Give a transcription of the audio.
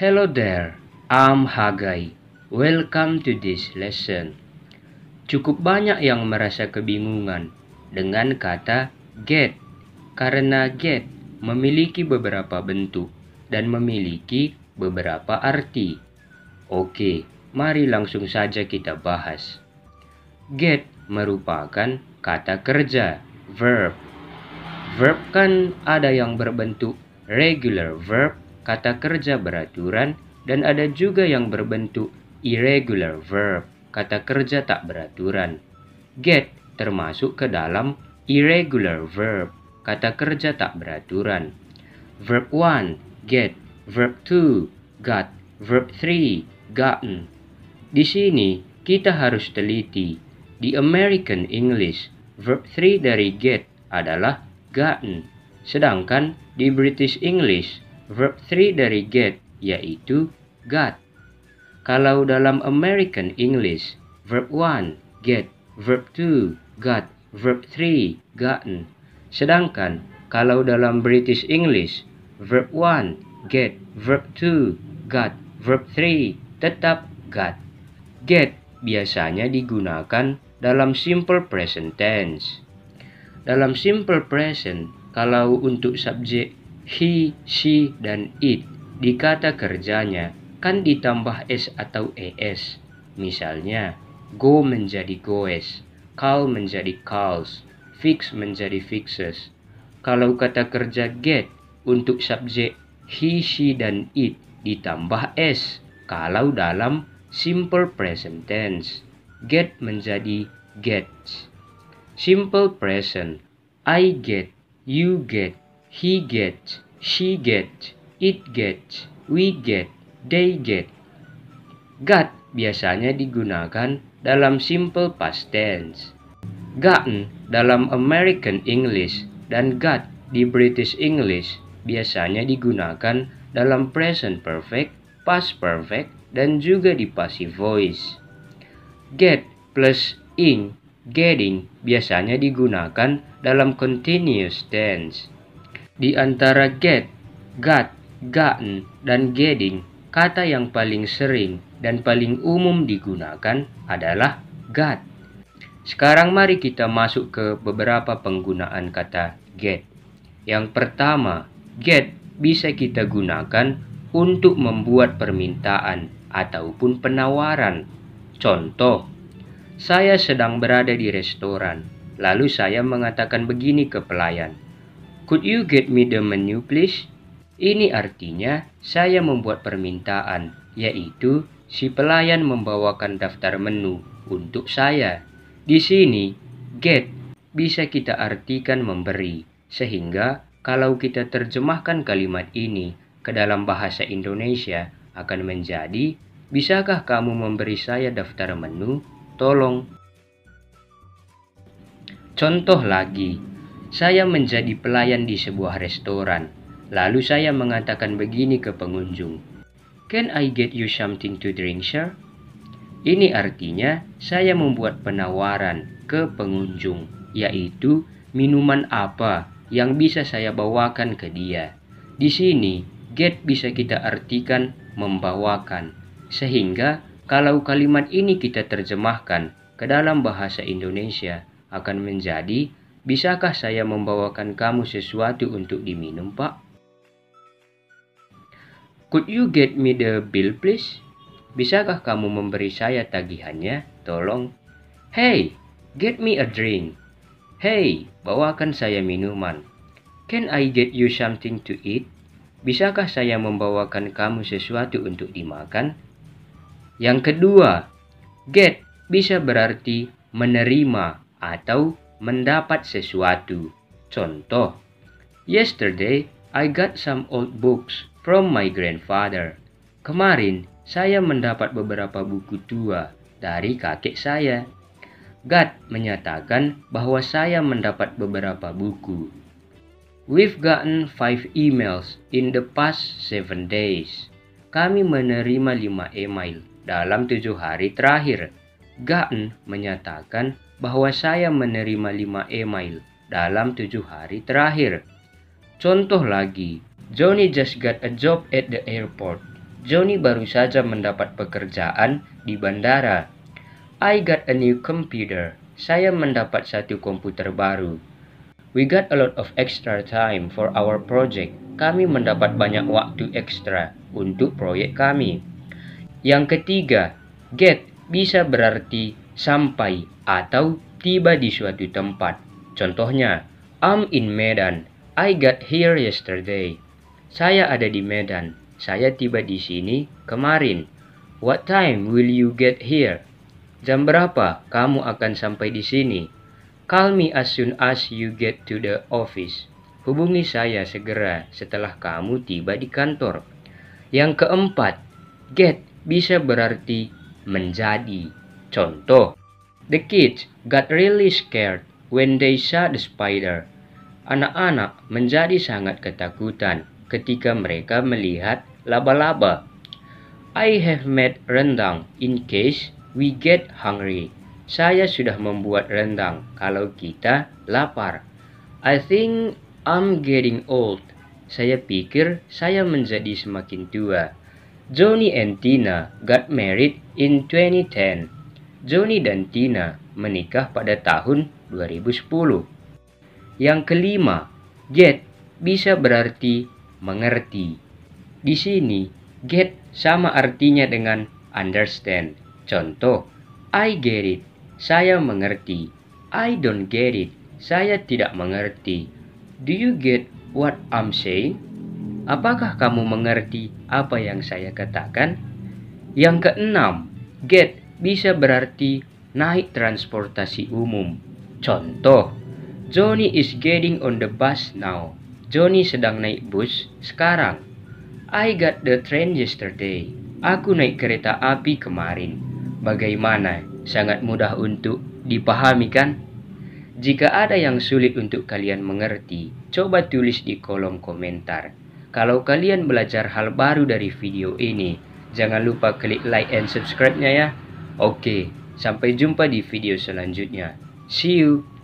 Hello there, I'm Hagai. Welcome to this lesson. Cukup banyak yang merasa kebingungan dengan kata get, karena get memiliki beberapa bentuk dan memiliki beberapa arti. Oke, mari langsung saja kita bahas. Get merupakan kata kerja, verb. Verb kan ada yang berbentuk regular verb, kata kerja beraturan, dan ada juga yang berbentuk irregular verb, kata kerja tak beraturan. Get termasuk ke dalam irregular verb, kata kerja tak beraturan. Verb 1, get. Verb 2, got. Verb 3, gotten. Di sini kita harus teliti. Di American English, verb 3 dari get adalah gotten. Sedangkan di British English, verb 3 dari get yaitu got. Kalau dalam American English, verb 1, get, verb 2, got, verb 3, gotten. Sedangkan kalau dalam British English, verb 1, get, verb 2, got, verb 3, tetap got. Get biasanya digunakan dalam simple present tense. Dalam simple present, kalau untuk subjek he, she, dan it di kata kerjanya kan ditambah s atau es. Misalnya, go menjadi goes, call menjadi calls, fix menjadi fixes. Kalau kata kerja get untuk subjek he, she, dan it ditambah s kalau dalam simple present tense. Get menjadi gets. Simple present, I get, you get, he gets, she gets, it gets, we get, they get. Got biasanya digunakan dalam simple past tense. Gotten dalam American English dan got di British English biasanya digunakan dalam present perfect, past perfect, dan juga di passive voice. Get plus ing, getting biasanya digunakan dalam continuous tense. Di antara get, got, gotten, dan getting, kata yang paling sering dan paling umum digunakan adalah got. Sekarang mari kita masuk ke beberapa penggunaan kata get. Yang pertama, get bisa kita gunakan untuk membuat permintaan ataupun penawaran. Contoh, saya sedang berada di restoran, lalu saya mengatakan begini ke pelayan, "Could you get me the menu please?" Ini artinya saya membuat permintaan, yaitu si pelayan membawakan daftar menu untuk saya. Di sini, get bisa kita artikan memberi, sehingga kalau kita terjemahkan kalimat ini ke dalam bahasa Indonesia akan menjadi, "Bisakah kamu memberi saya daftar menu? Tolong." Contoh lagi, saya menjadi pelayan di sebuah restoran, lalu saya mengatakan begini ke pengunjung, "Can I get you something to drink, sir?" Ini artinya saya membuat penawaran ke pengunjung, yaitu minuman apa yang bisa saya bawakan ke dia. Di sini, get bisa kita artikan membawakan, sehingga kalau kalimat ini kita terjemahkan ke dalam bahasa Indonesia akan menjadi, "Bisakah saya membawakan kamu sesuatu untuk diminum, Pak?" Could you get me the bill, please? Bisakah kamu memberi saya tagihannya? Tolong. Hey, get me a drink. Hey, bawakan saya minuman. Can I get you something to eat? Bisakah saya membawakan kamu sesuatu untuk dimakan? Yang kedua, get bisa berarti menerima atau mendapat sesuatu. Contoh, yesterday I got some old books from my grandfather. Kemarin saya mendapat beberapa buku tua dari kakek saya. Got menyatakan bahwa saya mendapat beberapa buku. We've gotten 5 emails in the past 7 days. Kami menerima 5 email dalam 7 hari terakhir. Gotten menyatakan bahwa saya menerima 5 email dalam 7 hari terakhir. Contoh lagi, Johnny just got a job at the airport. Johnny baru saja mendapat pekerjaan di bandara. I got a new computer. Saya mendapat satu komputer baru. We got a lot of extra time for our project. Kami mendapat banyak waktu ekstra untuk proyek kami. Yang ketiga, get bisa berarti sampai atau tiba di suatu tempat. Contohnya, I'm in Medan. I got here yesterday. Saya ada di Medan. Saya tiba di sini kemarin. What time will you get here? Jam berapa kamu akan sampai di sini? Call me as soon as you get to the office. Hubungi saya segera setelah kamu tiba di kantor. Yang keempat, get bisa berarti menjadi. Contoh, the kids got really scared when they saw the spider. Anak-anak menjadi sangat ketakutan ketika mereka melihat laba-laba. I have made rendang in case we get hungry. Saya sudah membuat rendang kalau kita lapar. I think I'm getting old. Saya pikir saya menjadi semakin tua. Johnny and Tina got married in 2010. Johnny dan Tina menikah pada tahun 2010. Yang kelima, get bisa berarti mengerti. Di sini, get sama artinya dengan understand. Contoh, I get it. Saya mengerti. I don't get it. Saya tidak mengerti. Do you get what I'm saying? Apakah kamu mengerti apa yang saya katakan? Yang keenam, get bisa berarti naik transportasi umum. Contoh, Johnny is getting on the bus now. Johnny sedang naik bus sekarang. I got the train yesterday. Aku naik kereta api kemarin. Bagaimana? Sangat mudah untuk dipahami kan? Jika ada yang sulit untuk kalian mengerti, coba tulis di kolom komentar. Kalau kalian belajar hal baru dari video ini, jangan lupa klik like and subscribe-nya ya. Oke, sampai jumpa di video selanjutnya. See you!